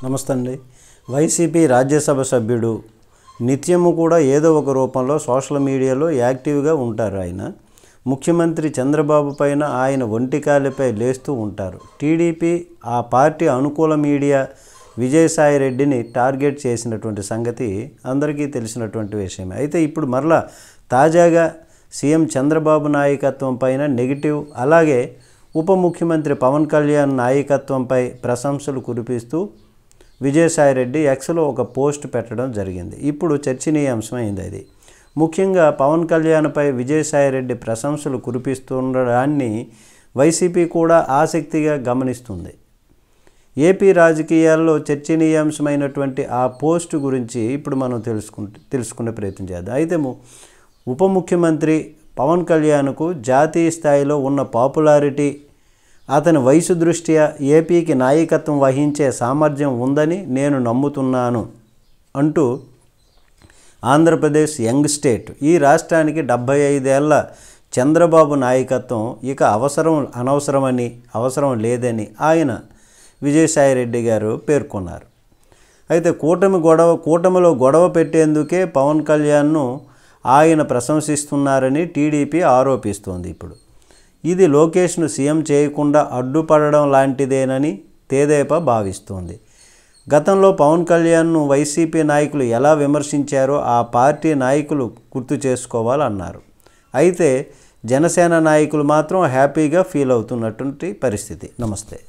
నమస్తే అండి. వైసీపీ రాజ్యసభ సభ్యుడు నిత్యము కూడా ఏదో ఒక రూపంలో సోషల్ మీడియాలో యాక్టివ్గా ఉంటారు. ఆయన ముఖ్యమంత్రి చంద్రబాబు పైన ఆయన ఒంటికాలిపై లేస్తూ ఉంటారు. టీడీపీ ఆ పార్టీ అనుకూల మీడియా విజయసాయి రెడ్డిని టార్గెట్ చేసినటువంటి సంగతి అందరికీ తెలిసినటువంటి విషయమే. అయితే ఇప్పుడు మరలా తాజాగా సీఎం చంద్రబాబు నాయకత్వం పైన నెగిటివ్, అలాగే ఉప ముఖ్యమంత్రి పవన్ కళ్యాణ్ నాయకత్వంపై ప్రశంసలు కురిపిస్తూ విజయసాయి రెడ్డి ఎక్స్లో ఒక పోస్ట్ పెట్టడం జరిగింది. ఇప్పుడు చర్చనీయాంశమైంది అది. ముఖ్యంగా పవన్ కళ్యాణ్పై విజయసాయి రెడ్డి ప్రశంసలు కురిపిస్తుండడాన్ని వైసీపీ కూడా ఆసక్తిగా గమనిస్తుంది. ఏపీ రాజకీయాల్లో చర్చనీయాంశమైనటువంటి ఆ పోస్టు గురించి ఇప్పుడు మనం తెలుసుకునే ప్రయత్నం చేద్దాం. అయితే ఉప ముఖ్యమంత్రి పవన్ కళ్యాణ్కు జాతీయ స్థాయిలో ఉన్న పాపులారిటీ, అతని వయసు దృష్ట్యా ఏపీకి నాయకత్వం వహించే సామర్థ్యం ఉందని నేను నమ్ముతున్నాను అంటూ ఆంధ్రప్రదేశ్ యంగ్ స్టేట్, ఈ రాష్ట్రానికి 75 ఏళ్ల చంద్రబాబు నాయకత్వం ఇక అవసరం లేదని ఆయన విజయసాయి రెడ్డి గారు పేర్కొన్నారు. అయితే కూటమిలో గొడవ పెట్టేందుకే పవన్ కళ్యాణ్ను ఆయన ప్రశంసిస్తున్నారని టీడీపీ ఆరోపిస్తోంది. ఇప్పుడు ఇది లోకేష్ను సీఎం చేయకుండా అడ్డుపడడం లాంటిదేనని తెదేపా భావిస్తోంది. గతంలో పవన్ కళ్యాణ్ను వైసీపీ నాయకులు ఎలా విమర్శించారో ఆ పార్టీ నాయకులు గుర్తు చేసుకోవాలన్నారు. అయితే జనసేన నాయకులు మాత్రం హ్యాపీగా ఫీల్ అవుతున్నటువంటి పరిస్థితి. నమస్తే.